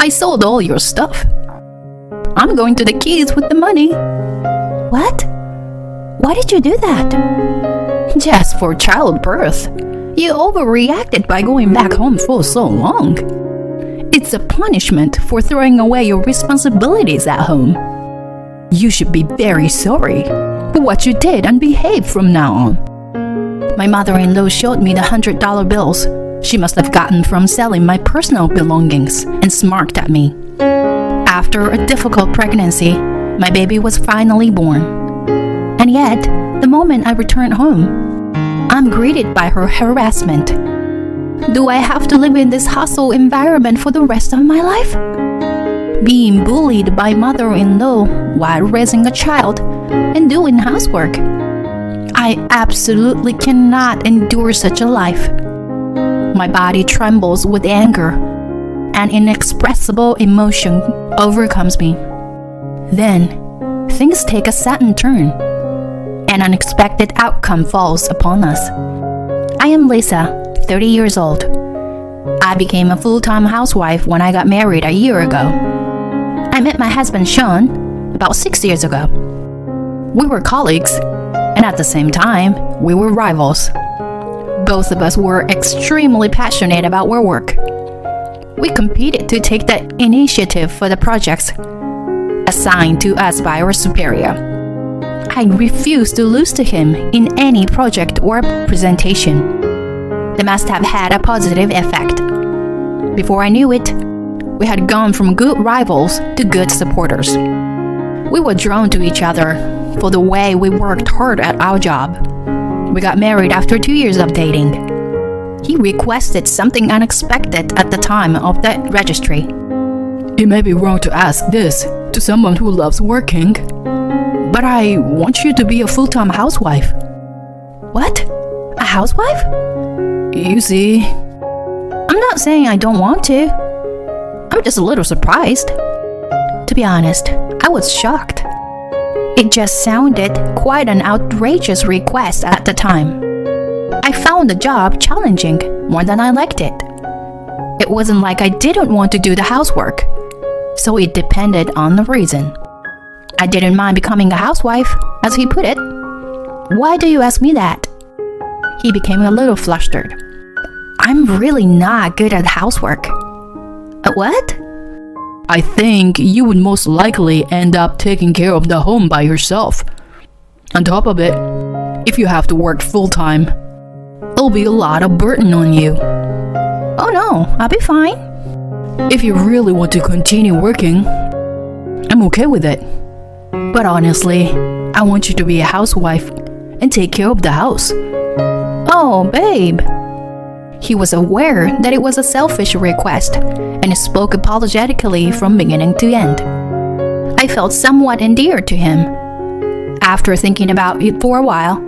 I sold all your stuff. I'm going to the Keys with the money. What? Why did you do that? Just for childbirth. You overreacted by going back home for so long. It's a punishment for throwing away your responsibilities at home. You should be very sorry for what you did and behave from now on. My mother-in-law showed me the $100 bills she must have gotten from selling my personal belongings and smirked at me. After a difficult pregnancy, my baby was finally born. And yet, the moment I returned home, I'm greeted by her harassment. Do I have to live in this hostile environment for the rest of my life? Being bullied by mother-in-law while raising a child and doing housework. I absolutely cannot endure such a life. My body trembles with anger. An inexpressible emotion overcomes me. Then, things take a sudden turn. An unexpected outcome falls upon us. I am Lisa, 30 years old. I became a full-time housewife when I got married a year ago. I met my husband Sean about 6 years ago. We were colleagues, and at the same time, we were rivals. Both of us were extremely passionate about our work. We competed to take the initiative for the projects assigned to us by our superior. I refused to lose to him in any project or presentation. They must have had a positive effect. Before I knew it, we had gone from good rivals to good supporters. We were drawn to each other for the way we worked hard at our job. We got married after 2 years of dating. He requested something unexpected at the time of the registry. It may be wrong to ask this to someone who loves working, but I want you to be a full-time housewife. What? A housewife? You see, I'm not saying I don't want to. I'm just a little surprised. To be honest, I was shocked. It just sounded quite an outrageous request at the time. I found the job challenging more than I liked it. It wasn't like I didn't want to do the housework, so it depended on the reason. I didn't mind becoming a housewife, as he put it. Why do you ask me that? He became a little flustered. I'm really not good at housework. What? I think you would most likely end up taking care of the home by yourself. On top of it, if you have to work full-time, it'll be a lot of burden on you. Oh no, I'll be fine. If you really want to continue working, I'm okay with it. But honestly, I want you to be a housewife and take care of the house. Oh, babe. He was aware that it was a selfish request and spoke apologetically from beginning to end. I felt somewhat endeared to him. After thinking about it for a while,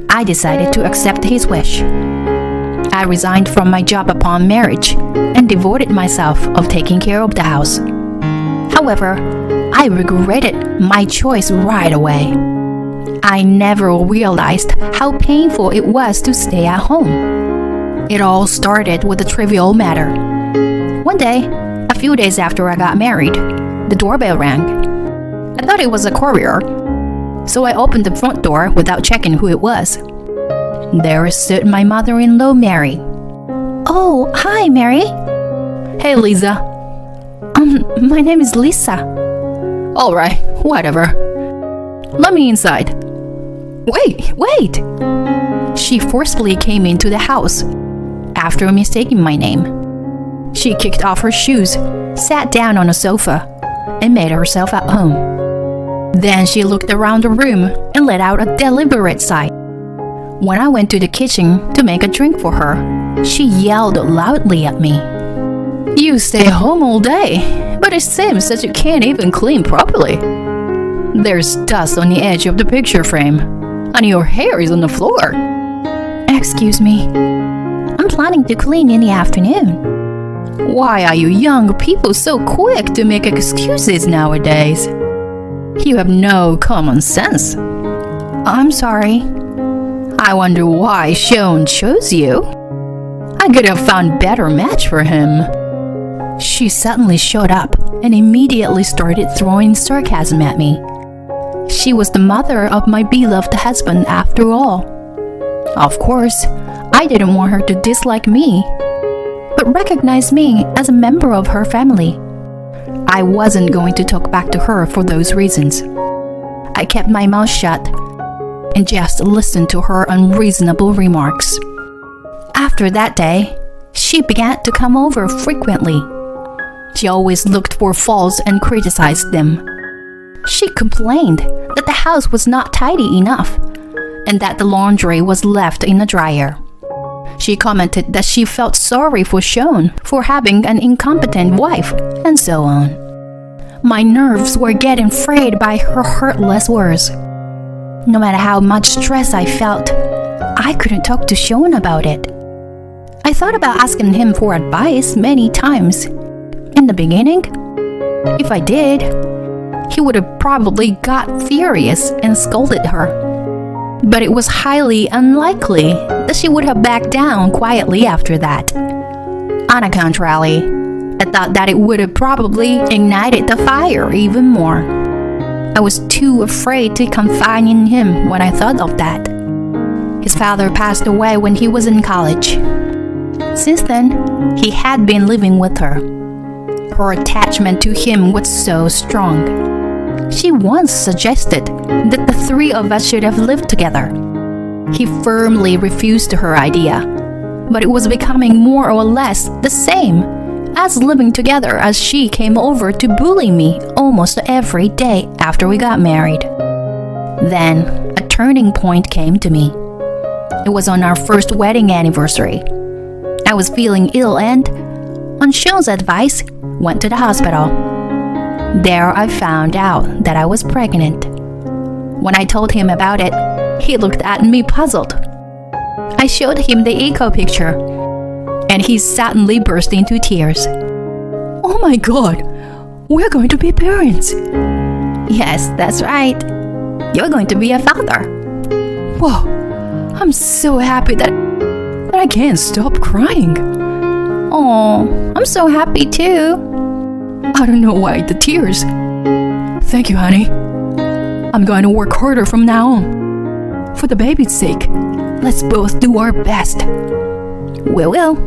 I decided to accept his wish. I resigned from my job upon marriage and devoted myself of taking care of the house. However, I regretted my choice right away. I never realized how painful it was to stay at home. It all started with a trivial matter. One day, a few days after I got married, the doorbell rang. I thought it was a courier, so I opened the front door without checking who it was. There stood my mother-in-law, Mary. Oh, hi, Mary. Hey, Lisa. My name is Lisa. All right, whatever. Let me inside. Wait! She forcefully came into the house after mistaking my name. She kicked off her shoes, sat down on a sofa, and made herself at home. Then she looked around the room and let out a deliberate sigh. When I went to the kitchen to make a drink for her, she yelled loudly at me. You stay home all day, but it seems that you can't even clean properly. There's dust on the edge of the picture frame, and your hair is on the floor. Excuse me. I'm planning to clean in the afternoon. Why are you young people so quick to make excuses nowadays? You have no common sense. I'm sorry. I wonder why Sean chose you. I could have found a better match for him. She suddenly showed up and immediately started throwing sarcasm at me. She was the mother of my beloved husband after all. Of course, I didn't want her to dislike me, but recognize me as a member of her family. I wasn't going to talk back to her for those reasons. I kept my mouth shut and just listened to her unreasonable remarks. After that day, she began to come over frequently. She always looked for faults and criticized them. She complained that the house was not tidy enough and that the laundry was left in the dryer. She commented that she felt sorry for Sean for having an incompetent wife, and so on. My nerves were getting frayed by her heartless words. No matter how much stress I felt, I couldn't talk to Sean about it. I thought about asking him for advice many times. In the beginning, if I did, he would have probably got furious and scolded her. But it was highly unlikely that she would have backed down quietly after that. On the contrary, I thought that it would have probably ignited the fire even more. I was too afraid to confide in him when I thought of that. His father passed away when he was in college. Since then, he had been living with her. Her attachment to him was so strong. She once suggested that the three of us should have lived together. He firmly refused her idea, but it was becoming more or less the same as living together as she came over to bully me almost every day after we got married. Then, a turning point came to me. It was on our first wedding anniversary. I was feeling ill and, on Sean's advice, went to the hospital. There I found out that I was pregnant. When I told him about it, he looked at me puzzled. I showed him the echo picture, and he suddenly burst into tears. "Oh my God, we're going to be parents." "Yes, that's right. You're going to be a father." Whoa, I'm so happy that I can't stop crying. Oh, I'm so happy too. I don't know why the tears. Thank you, honey. I'm going to work harder from now on. For the baby's sake, let's both do our best. We will.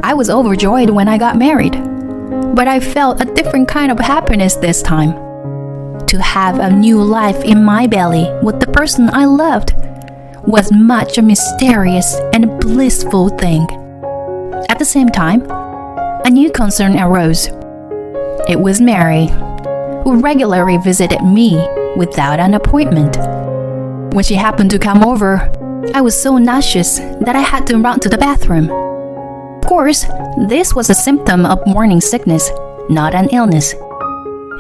I was overjoyed when I got married, but I felt a different kind of happiness this time. To have a new life in my belly with the person I loved was much a mysterious and blissful thing. At the same time, a new concern arose. It was Mary, who regularly visited me without an appointment. When she happened to come over, I was so nauseous that I had to run to the bathroom. Of course, this was a symptom of morning sickness, not an illness.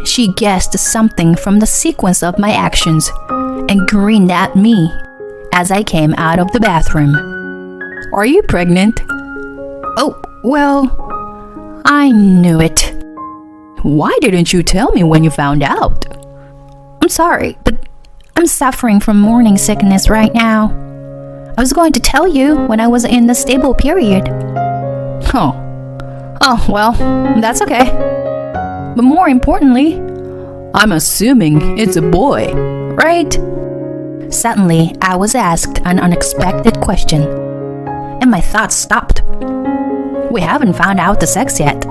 She guessed something from the sequence of my actions and grinned at me as I came out of the bathroom. Are you pregnant? Oh, well, I knew it. Why didn't you tell me when you found out? I'm sorry, but I'm suffering from morning sickness right now. I was going to tell you when I was in the stable period. Oh, well, that's okay. But more importantly, I'm assuming it's a boy, right? Suddenly, I was asked an unexpected question, and my thoughts stopped. We haven't found out the sex yet,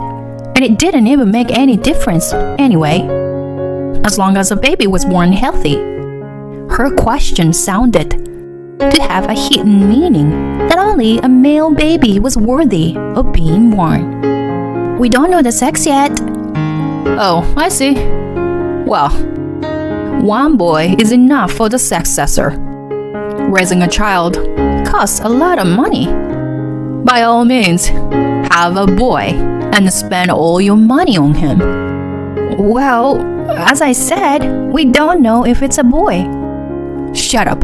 and it didn't even make any difference anyway, as long as a baby was born healthy. Her question sounded to have a hidden meaning that only a male baby was worthy of being born. We don't know the sex yet. Oh, I see. Well, one boy is enough for the successor. Raising a child costs a lot of money. By all means, have a boy and spend all your money on him. Well, as I said, we don't know if it's a boy. Shut up.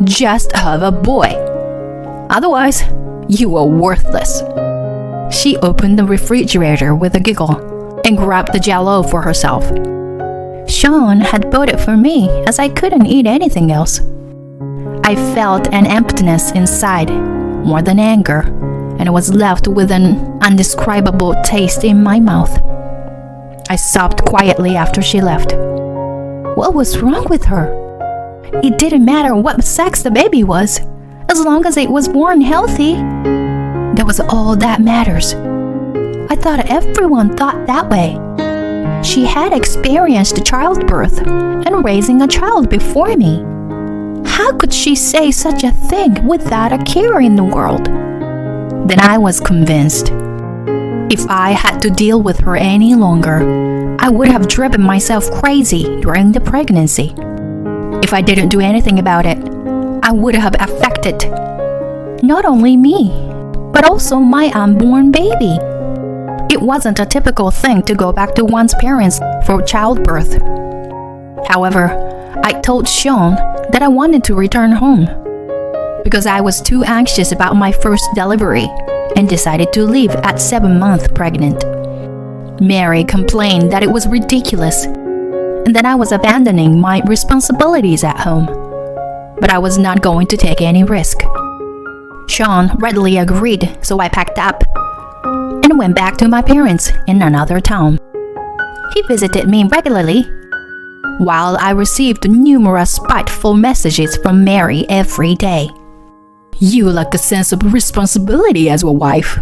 Just have a boy. Otherwise, you are worthless. She opened the refrigerator with a giggle and grabbed the Jell-O for herself. Sean had bought it for me as I couldn't eat anything else. I felt an emptiness inside, more than anger, and I was left with an undescribable taste in my mouth. I sobbed quietly after she left. What was wrong with her? It didn't matter what sex the baby was, as long as it was born healthy. That was all that matters. I thought everyone thought that way. She had experienced childbirth and raising a child before me. How could she say such a thing without a care in the world? Then I was convinced. If I had to deal with her any longer, I would have driven myself crazy during the pregnancy. If I didn't do anything about it, I would have affected not only me, but also my unborn baby. It wasn't a typical thing to go back to one's parents for childbirth. However, I told Sean that I wanted to return home because I was too anxious about my first delivery and decided to leave at 7 months pregnant. Mary complained that it was ridiculous and that I was abandoning my responsibilities at home, but I was not going to take any risk. Sean readily agreed, so I packed up and went back to my parents in another town. He visited me regularly, while I received numerous spiteful messages from Mary every day. You lack a sense of responsibility as a wife.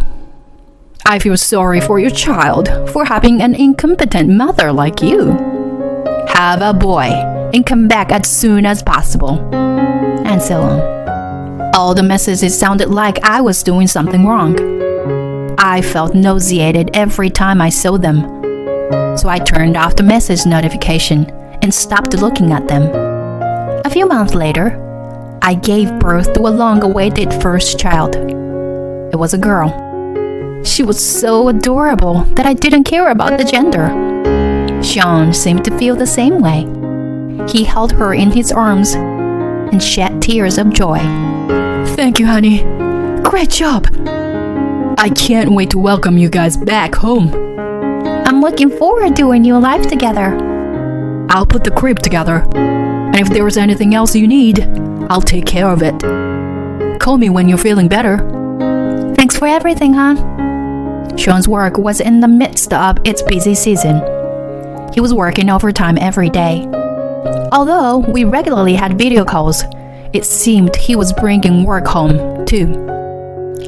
I feel sorry for your child for having an incompetent mother like you. Have a boy and come back as soon as possible. And so on. All the messages sounded like I was doing something wrong. I felt nauseated every time I saw them, so I turned off the message notification and stopped looking at them. A few months later, I gave birth to a long-awaited first child. It was a girl. She was so adorable that I didn't care about the gender. Sean seemed to feel the same way. He held her in his arms and shed tears of joy. Thank you, honey. Great job. I can't wait to welcome you guys back home. I'm looking forward to a new life together. I'll put the crib together. And if there's anything else you need, I'll take care of it. Call me when you're feeling better. Thanks for everything, hon. Sean's work was in the midst of its busy season. He was working overtime every day. Although we regularly had video calls, it seemed he was bringing work home, too.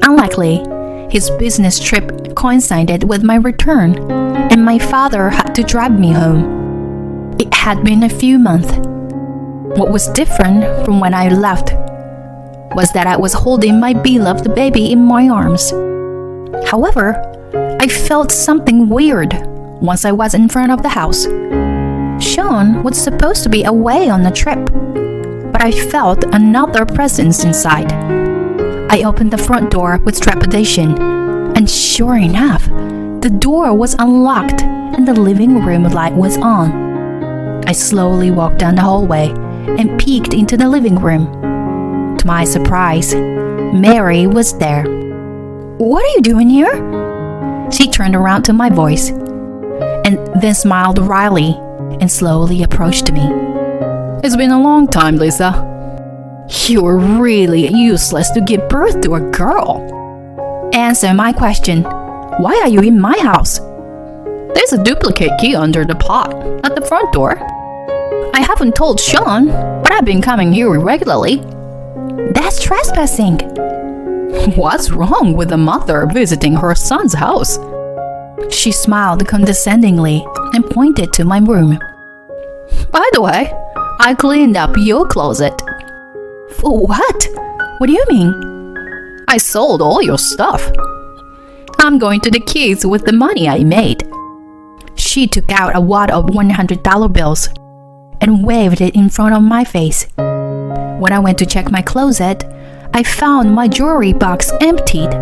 Unlikely, his business trip coincided with my return, and my father had to drive me home. It had been a few months. What was different from when I left was that I was holding my beloved baby in my arms. However, I felt something weird once I was in front of the house. Sean was supposed to be away on a trip, but I felt another presence inside. I opened the front door with trepidation, and sure enough, the door was unlocked and the living room light was on. I slowly walked down the hallway and peeked into the living room. To my surprise, Mary was there. "What are you doing here?" She turned around to my voice, and then smiled wryly and slowly approached me. It's been a long time, Lisa. You're really useless to give birth to a girl. Answer my question. Why are you in my house? There's a duplicate key under the pot at the front door. I haven't told Sean, but I've been coming here regularly. That's trespassing. What's wrong with a mother visiting her son's house? She smiled condescendingly and pointed to my room. By the way, I cleaned up your closet. For what? What do you mean? I sold all your stuff. I'm going to the kids with the money I made. She took out a wad of $100 bills and waved it in front of my face. When I went to check my closet, I found my jewelry box emptied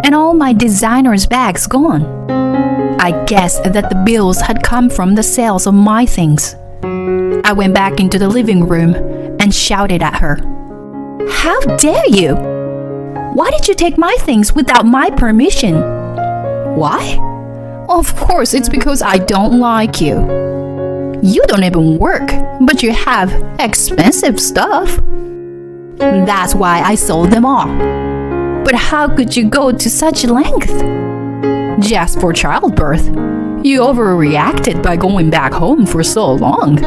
and all my designer's bags gone. I guessed that the bills had come from the sales of my things. I went back into the living room and shouted at her. How dare you? Why did you take my things without my permission? Why? Of course, it's because I don't like you. You don't even work, but you have expensive stuff. That's why I sold them all. But how could you go to such length? just for childbirth. You overreacted by going back home for so long.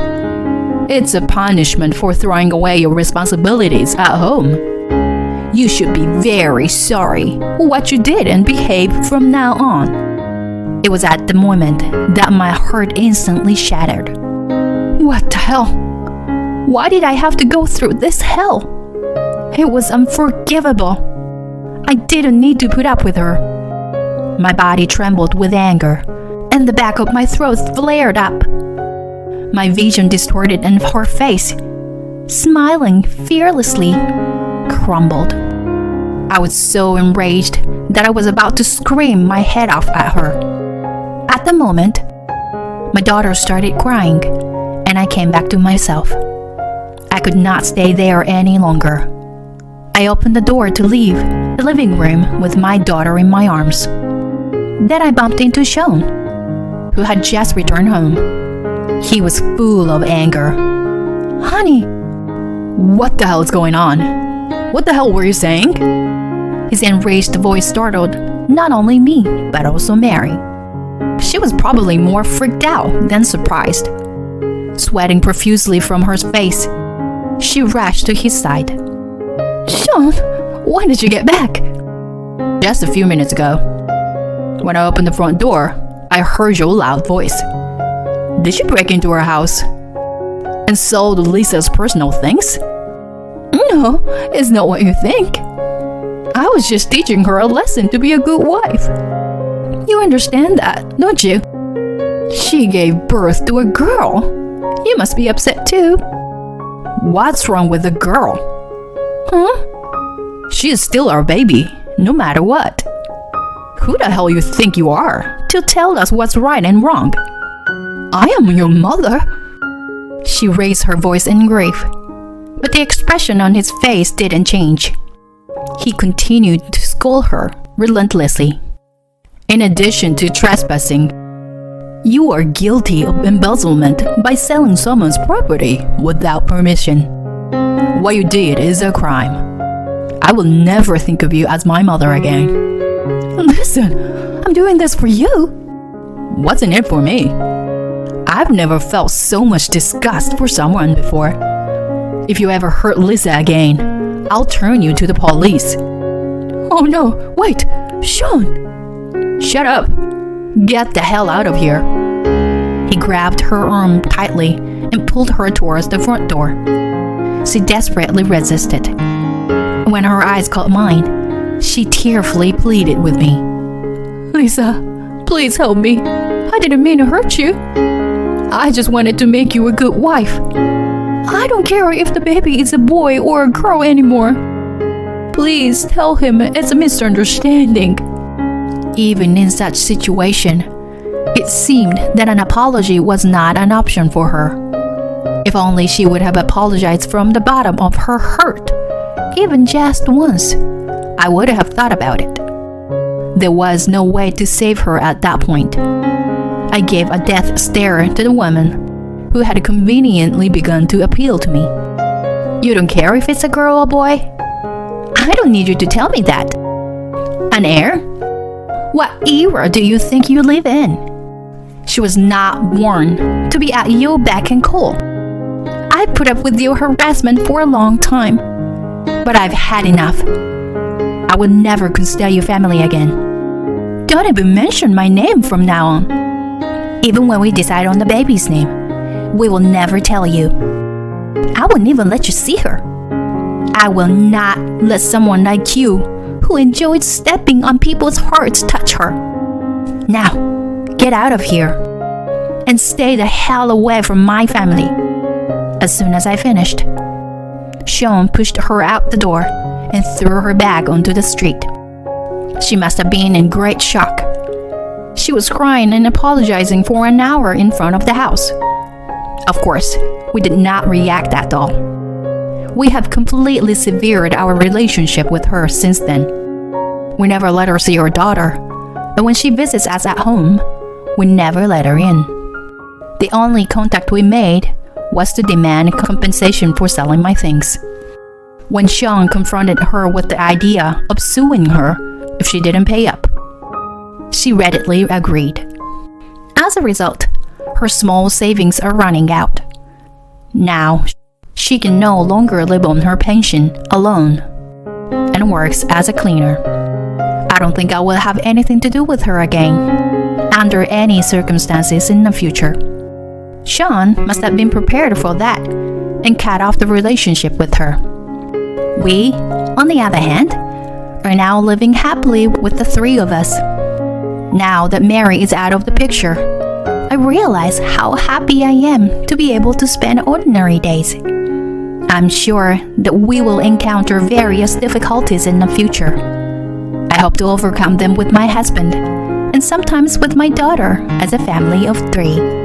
It's a punishment for throwing away your responsibilities at home. You should be very sorry for what you did and behave from now on." It was at the moment that my heart instantly shattered. What the hell? Why did I have to go through this hell? It was unforgivable. I didn't need to put up with her. My body trembled with anger, and the back of my throat flared up. My vision distorted, and her face, smiling fearlessly, crumbled. I was so enraged that I was about to scream my head off at her. At the moment, my daughter started crying, and I came back to myself. I could not stay there any longer. I opened the door to leave the living room with my daughter in my arms. Then I bumped into Sean, who had just returned home. He was full of anger. Honey, what the hell is going on? What the hell were you saying? His enraged voice startled not only me, but also Mary. She was probably more freaked out than surprised. Sweating profusely from her face, she rushed to his side. Sean, when did you get back? Just a few minutes ago. When I opened the front door, I heard your loud voice. Did you break into her house and sold Lisa's personal things? No, it's not what you think. I was just teaching her a lesson to be a good wife. You understand that, don't you? She gave birth to a girl. You must be upset too. What's wrong with the girl? Huh? She is still our baby, no matter what. Who the hell you think you are to tell us what's right and wrong? I am your mother. She raised her voice in grief, but the expression on his face didn't change. He continued to scold her relentlessly. In addition to trespassing, you are guilty of embezzlement by selling someone's property without permission. What you did is a crime. I will never think of you as my mother again. Listen, I'm doing this for you. What's in it for me? I've never felt so much disgust for someone before. If you ever hurt Lisa again, I'll turn you to the police. Oh no, wait, Sean! Shut up. Get the hell out of here. He grabbed her arm tightly and pulled her towards the front door. She desperately resisted. When her eyes caught mine, she tearfully pleaded with me. Lisa, please help me. I didn't mean to hurt you. I just wanted to make you a good wife. I don't care if the baby is a boy or a girl anymore. Please tell him it's a misunderstanding. Even in such situation, it seemed that an apology was not an option for her. If only she would have apologized from the bottom of her heart, even just once, I would have thought about it. There was no way to save her at that point. I gave a death stare to the woman, who had conveniently begun to appeal to me. You don't care if it's a girl or boy? I don't need you to tell me that. An heir? What era do you think you live in? She was not born to be at your beck and call. I put up with your harassment for a long time, but I've had enough. I will never consider your family again. Don't even mention my name from now on. Even when we decide on the baby's name, we will never tell you. I won't even let you see her. I will not let someone like you, who enjoyed stepping on people's hearts, touch her. Now, get out of here and stay the hell away from my family. As soon as I finished, Sean pushed her out the door and threw her bag onto the street. She must have been in great shock. She was crying and apologizing for an hour in front of the house. Of course, we did not react at all. We have completely severed our relationship with her since then. We never let her see her daughter, and when she visits us at home, we never let her in. The only contact we made was to demand compensation for selling my things. When Sean confronted her with the idea of suing her if she didn't pay up, She readily agreed. As a result, her small savings are running out. Now, she can no longer live on her pension alone and works as a cleaner. I don't think I will have anything to do with her again, under any circumstances in the future. Sean must have been prepared for that and cut off the relationship with her. We, on the other hand, are now living happily with the three of us. Now that Mary is out of the picture, I realize how happy I am to be able to spend ordinary days. I'm sure that we will encounter various difficulties in the future. I hope to overcome them with my husband and sometimes with my daughter as a family of 3.